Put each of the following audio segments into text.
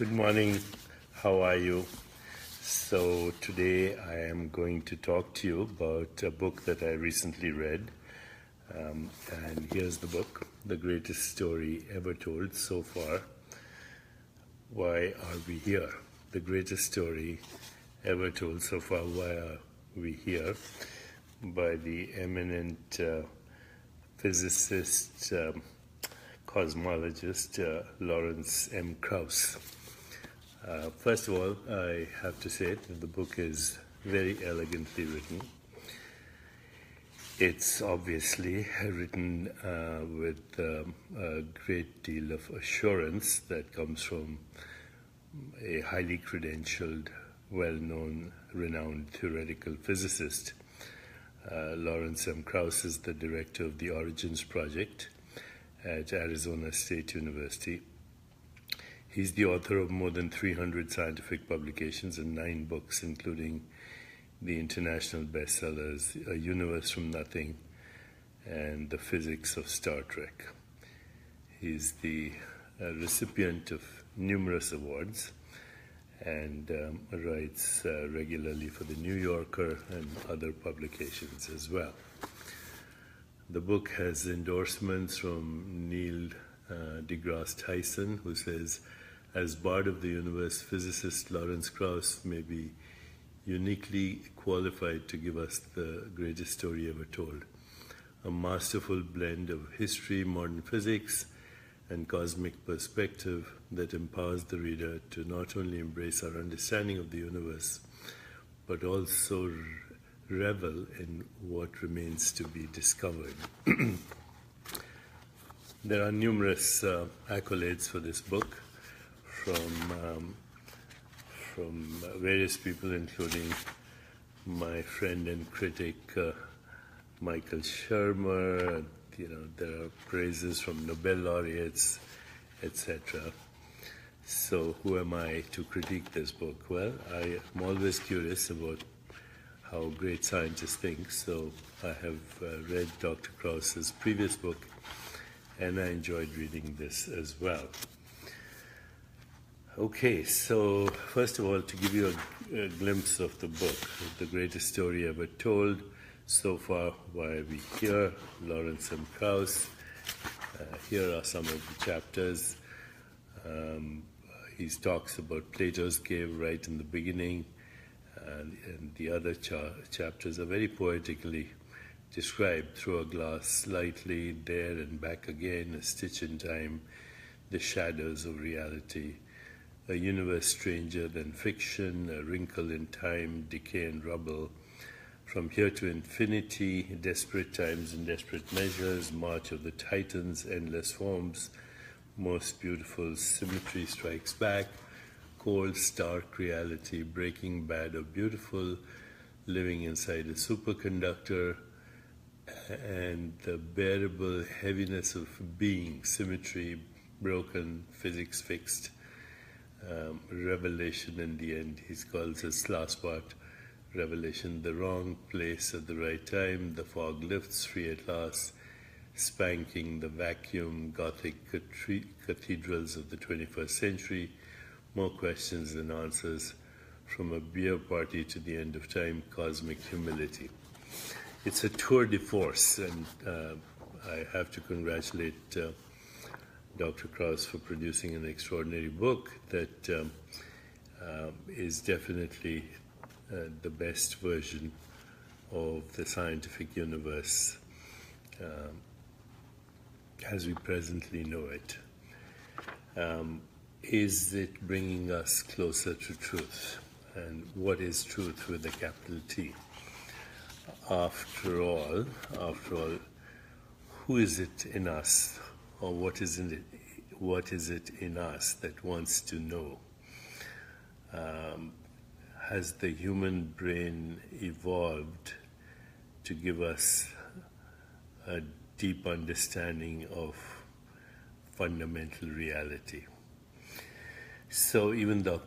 Good morning. How are you? So today I am going to talk to you about a book that I recently read. And here's the book, The Greatest Story Ever Told So Far. Why are we here? The greatest story ever told so far. Why are we here? By the eminent physicist, cosmologist, Lawrence M.Krauss. First of all, I have to say that the book is very elegantly written. It's obviously written with a great deal of assurance that comes from a highly credentialed, well-known, renowned theoretical physicist. Lawrence M. Krauss is the director of the Origins Project at Arizona State University. He's the author of more than 300 scientific publications and 9 books, including the international bestsellers A Universe from Nothing and The Physics of Star Trek. He's the recipient of numerous awards and writes regularly for The New Yorker and other publications as well. The book has endorsements from Neil deGrasse Tyson, who says, as Bard of the Universe, physicist Lawrence Krauss may be uniquely qualified to give us the greatest story ever told. A masterful blend of history, modern physics, and cosmic perspective that empowers the reader to not only embrace our understanding of the universe, but also revel in what remains to be discovered. There are numerous accolades for this book from various people, including my friend and critic Michael Shermer. There are praises from Nobel laureates, etc. So who am I to critique this book? Well, I am always curious about how great scientists think, so I have read Dr. Krauss's previous book, and I enjoyed reading this as well. Okay, so first of all, to give you a glimpse of the book, The Greatest Story Ever Told So Far, Why Are We Here? Lawrence M. Krauss. Here are some of the chapters. He talks about Plato's cave right in the beginning, and the other chapters are very poetically described: through a glass slightly, there and back again, a stitch in time, the shadows of reality, a universe stranger than fiction, a wrinkle in time, decay and rubble, from here to infinity, desperate times and desperate measures, march of the titans, endless forms, most beautiful symmetry strikes back, cold, stark reality, breaking bad or beautiful, living inside a superconductor, and the bearable heaviness of being, symmetry broken, physics fixed, revelation in the end. He calls this last part revelation, the wrong place at the right time, the fog lifts free at last, spanking the vacuum, Gothic cathedrals of the 21st century, more questions than answers, from a beer party to the end of time, cosmic humility. It's a tour de force, and I have to congratulate Dr. Krauss for producing an extraordinary book that is definitely the best version of the scientific universe as we presently know it. Is it bringing us closer to truth? And what is truth with a capital T? After all, who is it in us, or what is it in us that wants to know? Has the human brain evolved to give us a deep understanding of fundamental reality? So even though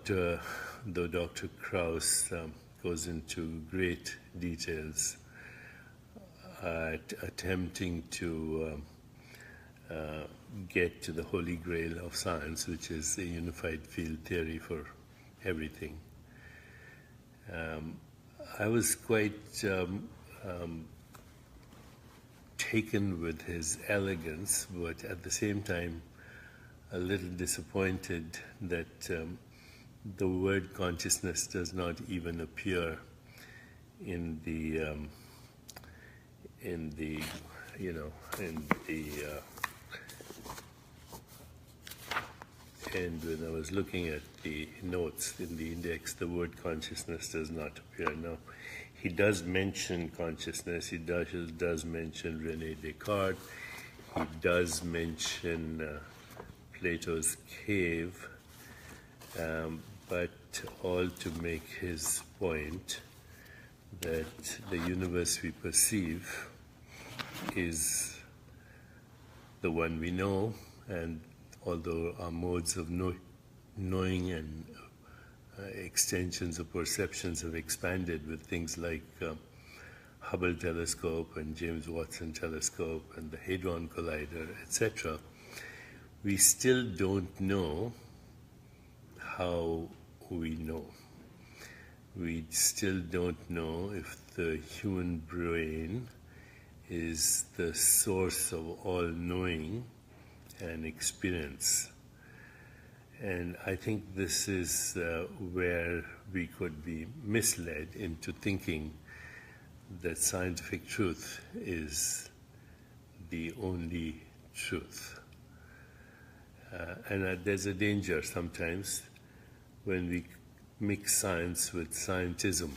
Dr. Krauss goes into great details at attempting to get to the holy grail of science, which is a unified field theory for everything. I was quite taken with his elegance, but at the same time a little disappointed that the word consciousness does not even appear in the and when I was looking at the notes in the index, the word consciousness does not appear. Now, he does mention consciousness, he does mention René Descartes, he does mention Plato's cave, but all to make his point that the universe we perceive is the one we know, and although our modes of knowing and extensions of perceptions have expanded with things like Hubble telescope and James Watson telescope and the Hadron Collider, etc., we still don't know how we know. We still don't know if the human brain is the source of all knowing and experience. And I think this is where we could be misled into thinking that scientific truth is the only truth. And there's a danger sometimes when we mix science with scientism.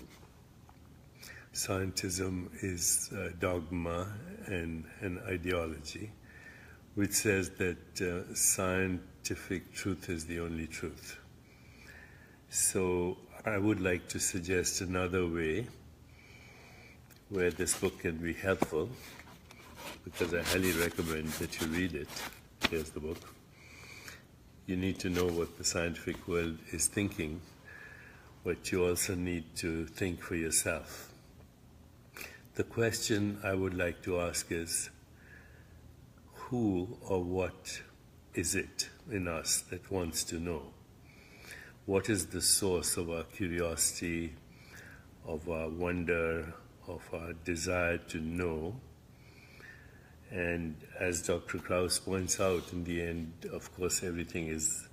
Scientism is dogma and an ideology which says that scientific truth is the only truth. So I would like to suggest another way where this book can be helpful, because I highly recommend that you read it. Here's the book. You need to know what the scientific world is thinking, but you also need to think for yourself. The question I would like to ask is, who or what is it in us that wants to know? What is the source of our curiosity, of our wonder, of our desire to know? And as Dr. Krauss points out, in the end, of course, everything is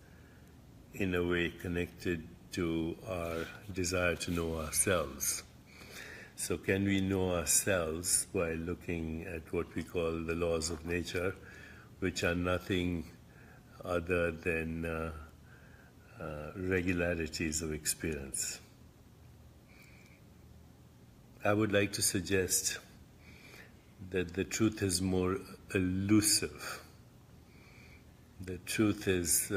in a way connected to our desire to know ourselves. So can we know ourselves by looking at what we call the laws of nature, which are nothing other than regularities of experience? I would like to suggest that the truth is more elusive. The truth is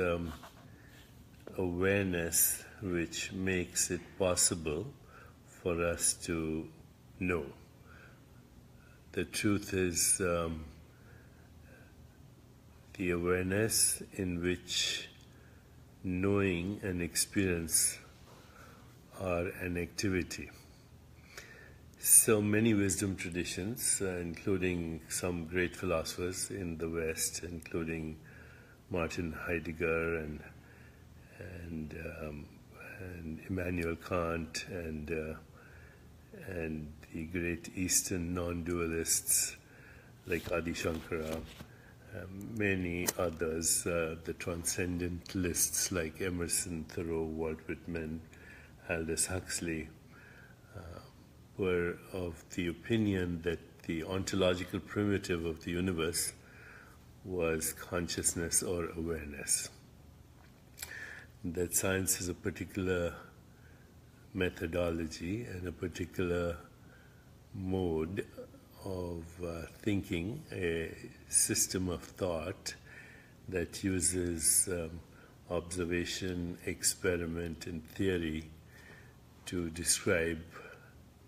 awareness which makes it possible for us to know. The truth is the awareness in which knowing and experience are an activity. So many wisdom traditions, including some great philosophers in the West, including Martin Heidegger and Immanuel Kant and the great Eastern non-dualists like Adi Shankara, many others, the transcendentalists like Emerson, Thoreau, Walt Whitman, Aldous Huxley, were of the opinion that the ontological primitive of the universe was consciousness or awareness. That science is a particular methodology and a particular mode of thinking, a system of thought that uses observation, experiment, and theory to describe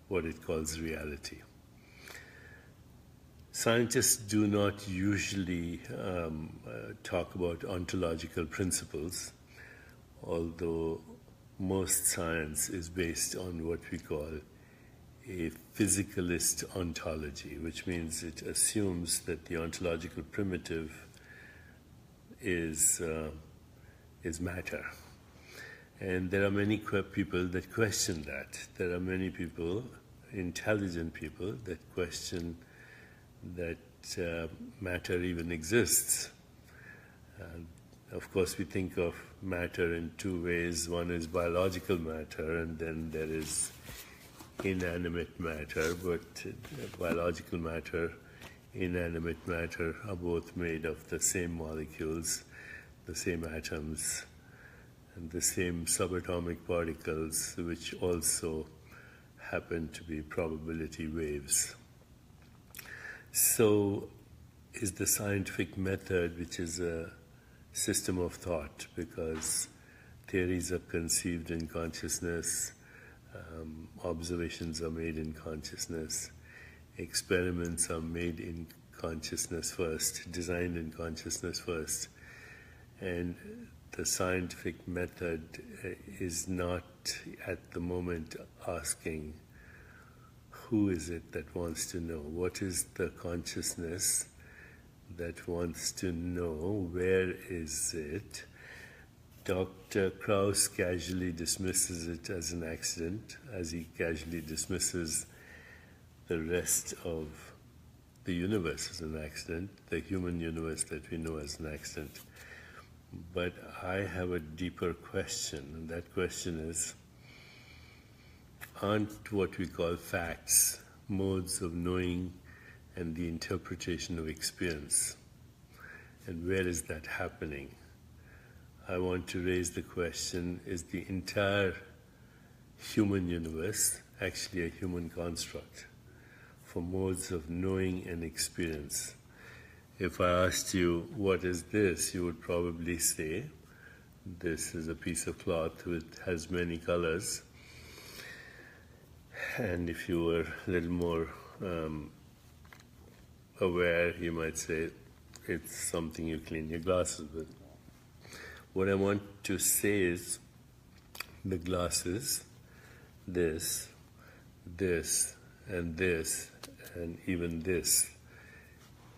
what it calls reality. Scientists do not usually talk about ontological principles, although most science is based on what we call a physicalist ontology, which means it assumes that the ontological primitive is matter. And there are many people that question that. There are many people, intelligent people, that question that matter even exists. Of course, we think of matter in two ways. One is biological matter, and then there is inanimate matter. But biological matter, inanimate matter are both made of the same molecules, the same atoms, and the same subatomic particles, which also happen to be probability waves. So is the scientific method, which is a system of thought, because theories are conceived in consciousness, observations are made in consciousness, experiments are made in consciousness first, designed in consciousness first, and the scientific method is not at the moment asking who is it that wants to know, what is the consciousness that wants to know, where is it. Dr. Krauss casually dismisses it as an accident, as he casually dismisses the rest of the universe as an accident, the human universe that we know as an accident. But I have a deeper question, and that question is, aren't what we call facts modes of knowing and the interpretation of experience? And where is that happening? I want to raise the question, is the entire human universe actually a human construct for modes of knowing and experience? If I asked you, what is this, you would probably say, this is a piece of cloth which has many colors. And if you were a little more aware, you might say, it's something you clean your glasses with. What I want to say is, the glasses, this, and even this,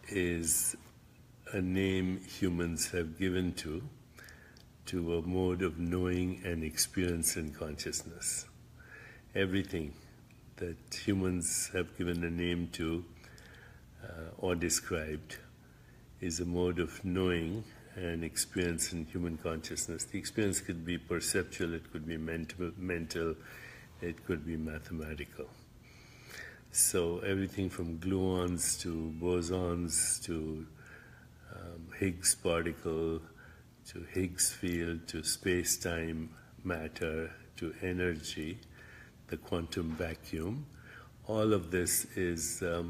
is a name humans have given to a mode of knowing and experience in consciousness. Everything that humans have given a name to or described is a mode of knowing and experience in human consciousness. The experience could be perceptual, it could be mental, it could be mathematical. So everything from gluons to bosons to Higgs particle to Higgs field to space-time matter to energy, the quantum vacuum, all of this is a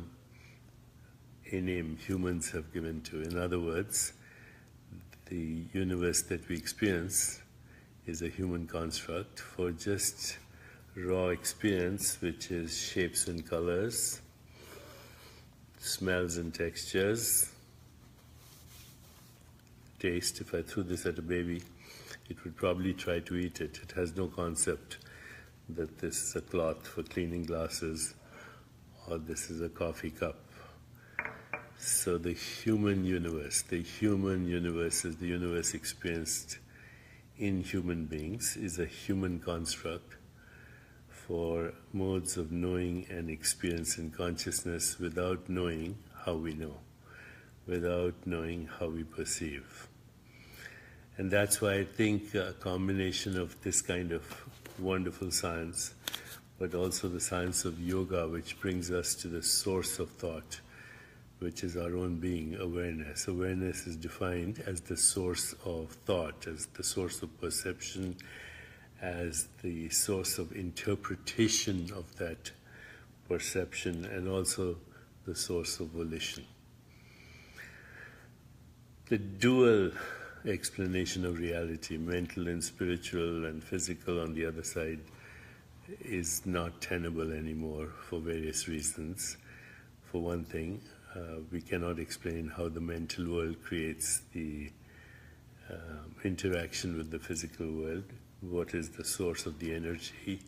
name humans have given to. In other words, the universe that we experience is a human construct for just raw experience, which is shapes and colors, smells and textures, taste. If I threw this at a baby, it would probably try to eat it. It has no concept that this is a cloth for cleaning glasses or this is a coffee cup. So the human universe is the universe experienced in human beings, is a human construct for modes of knowing and experience in consciousness without knowing how we know, without knowing how we perceive. And that's why I think a combination of this kind of wonderful science, but also the science of yoga, which brings us to the source of thought, which is our own being, awareness. Awareness is defined as the source of thought, as the source of perception, as the source of interpretation of that perception, and also the source of volition. The dual explanation of reality, mental and spiritual and physical on the other side, is not tenable anymore for various reasons. For one thing, we cannot explain how the mental world creates the interaction with the physical world. What is the source of the energy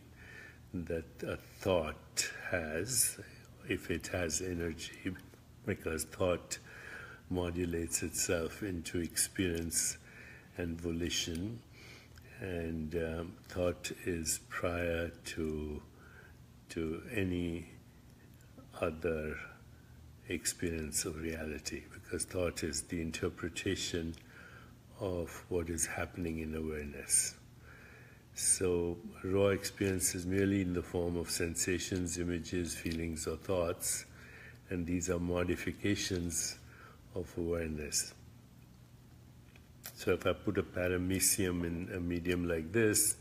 that a thought has, if it has energy, because thought modulates itself into experience and volition, and thought is prior to any other experience of reality, because thought is the interpretation of what is happening in awareness. So raw experience is merely in the form of sensations, images, feelings, or thoughts, and these are modifications of awareness. So if I put a paramecium in a medium like this,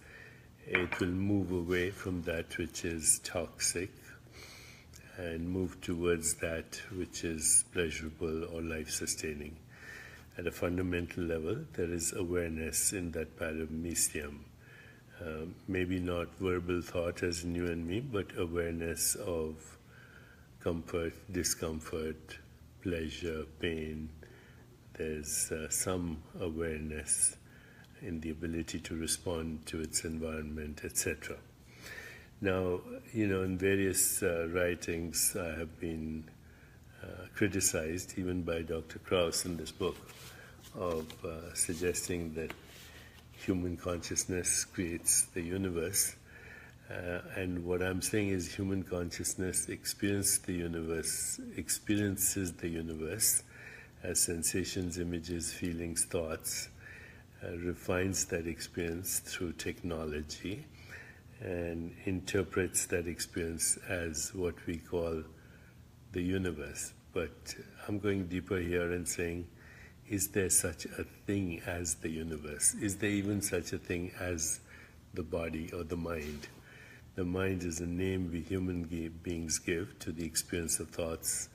it will move away from that which is toxic and move towards that which is pleasurable or life-sustaining. At a fundamental level, there is awareness in that paramecium. Maybe not verbal thought as in you and me, but awareness of comfort, discomfort, pleasure, pain. There's some awareness in the ability to respond to its environment, etc. Now, in various writings I have been criticized, even by Dr. Krauss in this book, of suggesting that human consciousness creates the universe. And what I'm saying is human consciousness experiences the universe as sensations, images, feelings, thoughts, refines that experience through technology, and interprets that experience as what we call the universe. But I'm going deeper here and saying, is there such a thing as the universe? Is there even such a thing as the body or the mind? The mind is a name we human beings give to the experience of thoughts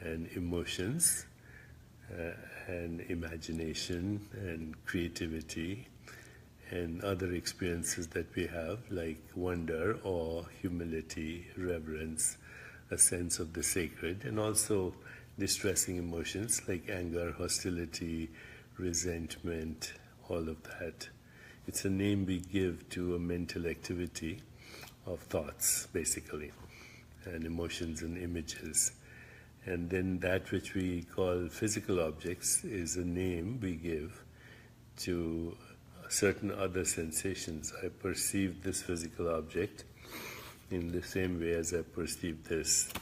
and emotions, and imagination and creativity and other experiences that we have, like wonder, awe, humility, reverence, a sense of the sacred, and also distressing emotions like anger, hostility, resentment, all of that. It's a name we give to a mental activity of thoughts, basically, and emotions and images. And then that which we call physical objects is a name we give to certain other sensations. I perceive this physical object in the same way as I perceive this,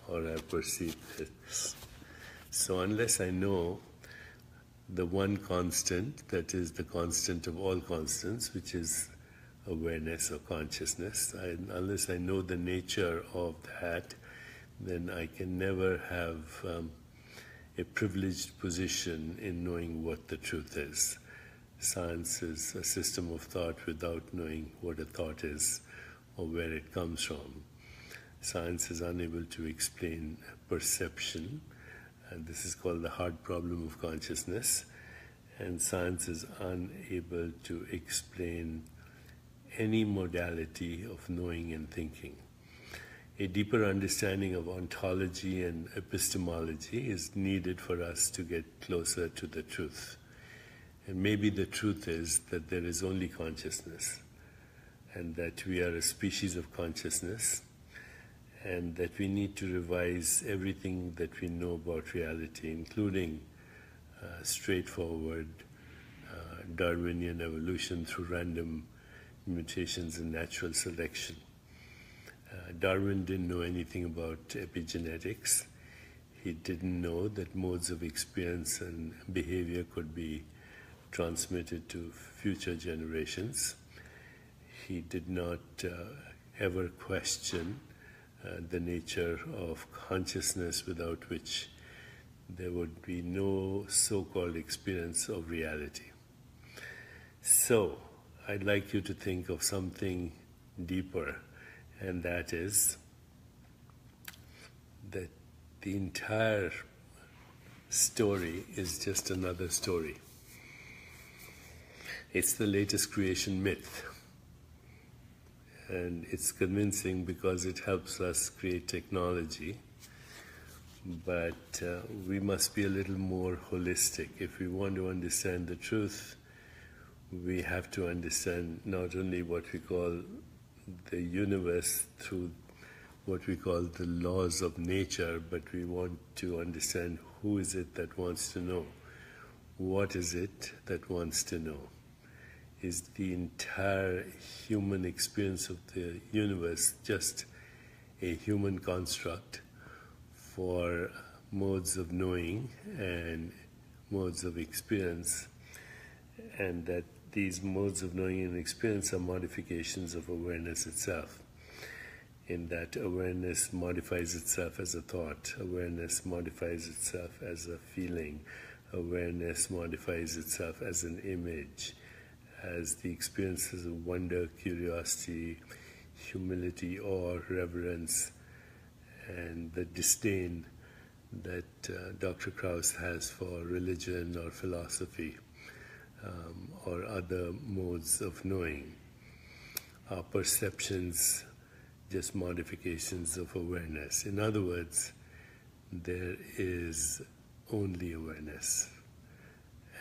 or I perceive this. So unless I know the one constant, that is the constant of all constants, which is awareness or consciousness, unless I know the nature of that, then I can never have a privileged position in knowing what the truth is. Science is a system of thought without knowing what a thought is or where it comes from. Science is unable to explain perception, and this is called the hard problem of consciousness. And science is unable to explain any modality of knowing and thinking. A deeper understanding of ontology and epistemology is needed for us to get closer to the truth. And maybe the truth is that there is only consciousness, and that we are a species of consciousness, and that we need to revise everything that we know about reality, including straightforward Darwinian evolution through random mutations and natural selection. Darwin didn't know anything about epigenetics. He didn't know that modes of experience and behavior could be transmitted to future generations. He did not ever question the nature of consciousness, without which there would be no so-called experience of reality. So, I'd like you to think of something deeper, and that is that the entire story is just another story. It's the latest creation myth, and it's convincing because it helps us create technology, but we must be a little more holistic. If we want to understand the truth, we have to understand not only what we call the universe through what we call the laws of nature, but we want to understand Who is it that wants to know? What is it that wants to know? Is the entire human experience of the universe just a human construct for modes of knowing and modes of experience, and that these modes of knowing and experience are modifications of awareness itself, in that awareness modifies itself as a thought, awareness modifies itself as a feeling, awareness modifies itself as an image, as the experiences of wonder, curiosity, humility, awe, reverence, and the disdain that Dr. Krauss has for religion or philosophy or other modes of knowing. Are perceptions just modifications of awareness? In other words, there is only awareness,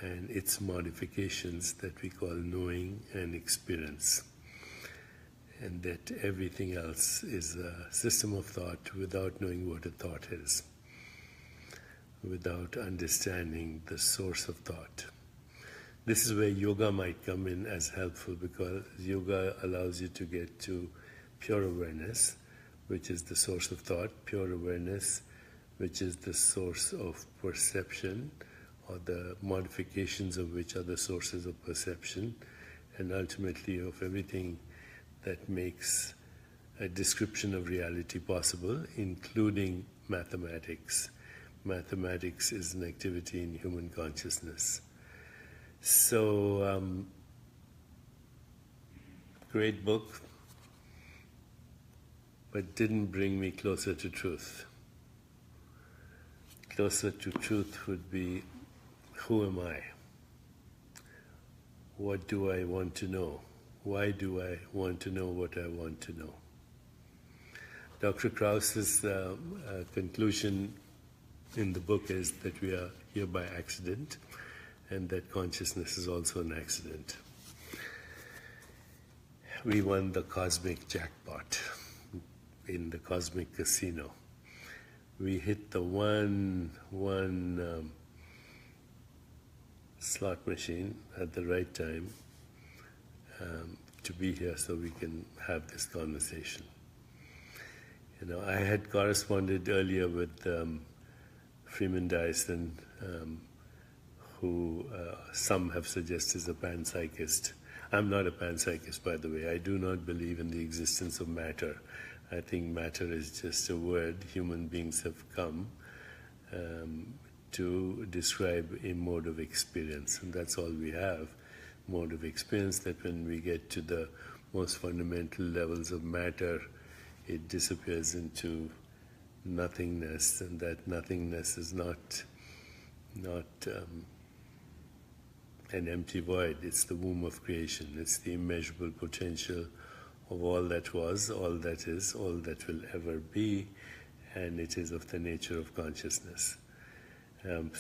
and its modifications that we call knowing and experience, and that everything else is a system of thought without knowing what a thought is, without understanding the source of thought. This is where yoga might come in as helpful, because yoga allows you to get to pure awareness, which is the source of thought, pure awareness, which is the source of perception, or the modifications of which are the sources of perception, and ultimately of everything that makes a description of reality possible, including mathematics. Mathematics is an activity in human consciousness. So, great book, but didn't bring me closer to truth. Closer to truth would be, who am I? What do I want to know? Why do I want to know what I want to know? Dr. Krauss's conclusion in the book is that we are here by accident, and that consciousness is also an accident. We won the cosmic jackpot in the cosmic casino. We hit the one slot machine at the right time to be here so we can have this conversation. You know, I had corresponded earlier with Freeman Dyson, who some have suggested is a panpsychist. I'm not a panpsychist, by the way. I do not believe in the existence of matter. I think matter is just a word human beings have come to describe a mode of experience, and that's all we have, mode of experience, that when we get to the most fundamental levels of matter, it disappears into nothingness, and that nothingness is not an empty void. It's the womb of creation. It's the immeasurable potential of all that was, all that is, all that will ever be, and it is of the nature of consciousness. I'm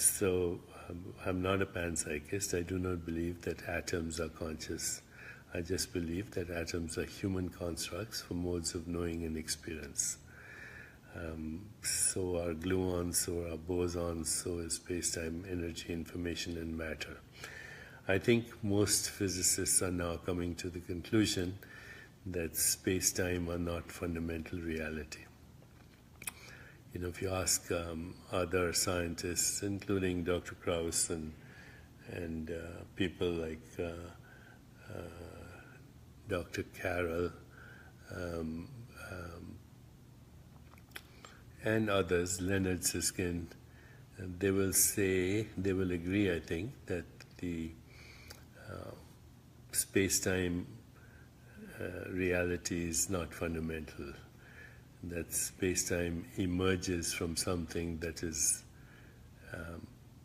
not a panpsychist. I do not believe that atoms are conscious. I just believe that atoms are human constructs for modes of knowing and experience. So are gluons, so are bosons, so is space-time, energy, information, and matter. I think most physicists are now coming to the conclusion that space-time are not fundamental reality. You know, if you ask other scientists, including Dr. Krauss and people like Dr. Carroll and others, Leonard Susskind, they will agree, I think, that the space-time reality is not fundamental, that space-time emerges from something that is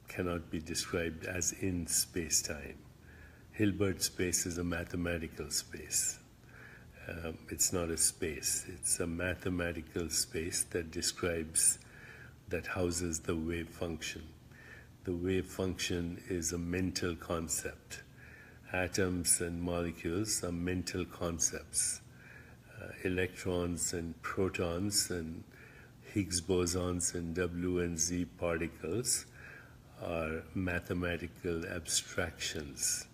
cannot be described as in space-time. Hilbert space is a mathematical space. It's not a space. It's a mathematical space that describes, that houses the wave function. The wave function is a mental concept. Atoms and molecules are mental concepts. Electrons and protons and Higgs bosons and W and Z particles are mathematical abstractions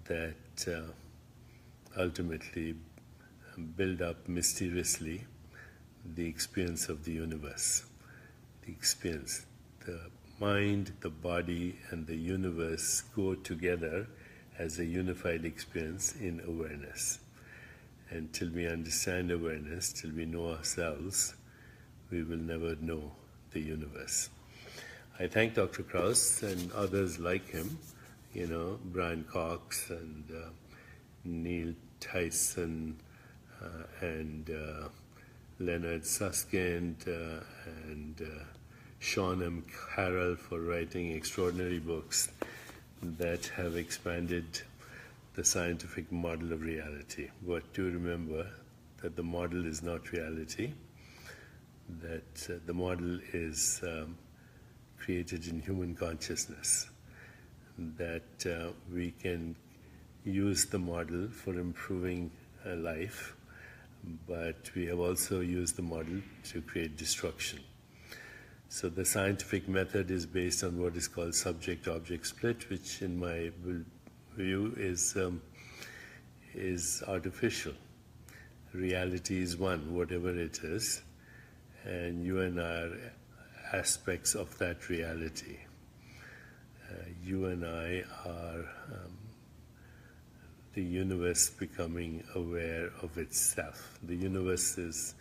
that ultimately build up mysteriously the experience of the universe. The experience, the mind, the body, and the universe go together as a unified experience in awareness. And till we understand awareness, till we know ourselves, we will never know the universe. I thank Dr. Krauss and others like him, Brian Cox and Neil Tyson and Leonard Susskind and Sean M. Carroll for writing extraordinary books that have expanded the scientific model of reality. But do remember that the model is not reality, that the model is created in human consciousness, that we can use the model for improving life, but we have also used the model to create destruction. So the scientific method is based on what is called subject-object split, which in my view is artificial. Reality is one, whatever it is, and you and I are aspects of that reality. You and I are the universe becoming aware of itself. The universe is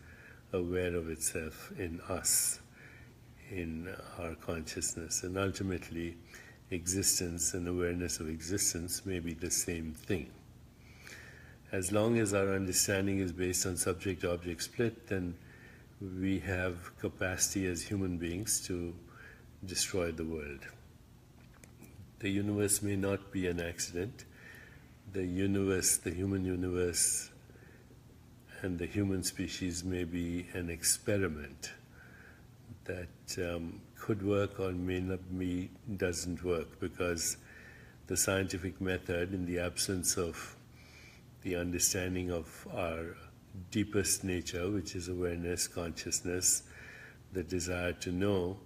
aware of itself in us, in our consciousness, and ultimately existence and awareness of existence may be the same thing. As long as our understanding is based on subject-object split, then we have capacity as human beings to destroy the world. The universe may not be an accident. The universe, the human universe, and the human species may be an experiment that could work or may not be, doesn't work, because the scientific method, in the absence of the understanding of our deepest nature, which is awareness, consciousness, the desire to know,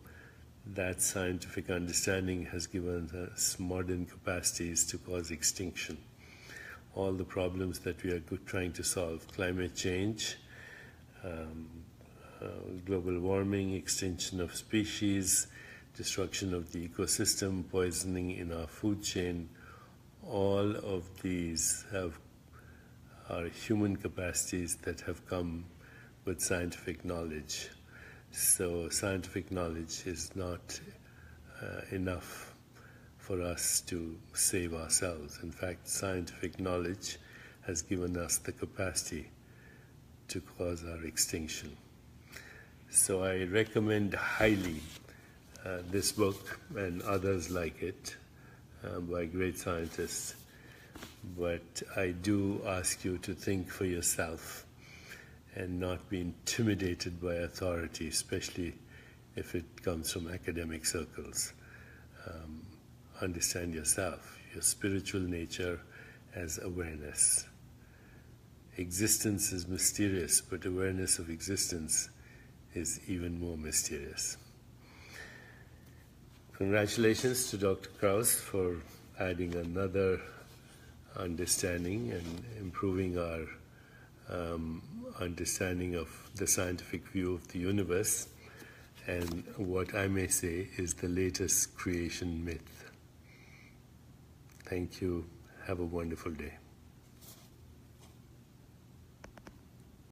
that scientific understanding has given us modern capacities to cause extinction. All the problems that we are trying to solve, climate change, global warming, extinction of species, destruction of the ecosystem, poisoning in our food chain, all of these are human capacities that have come with scientific knowledge. So scientific knowledge is not enough for us to save ourselves. In fact, scientific knowledge has given us the capacity to cause our extinction. So I recommend highly this book and others like it by great scientists. But I do ask you to think for yourself and not be intimidated by authority, especially if it comes from academic circles. Understand yourself, your spiritual nature as awareness. Existence is mysterious, but awareness of existence is even more mysterious. Congratulations to Dr. Krauss for adding another understanding and improving our understanding of the scientific view of the universe, and what I may say is the latest creation myth. Thank you. Have a wonderful day.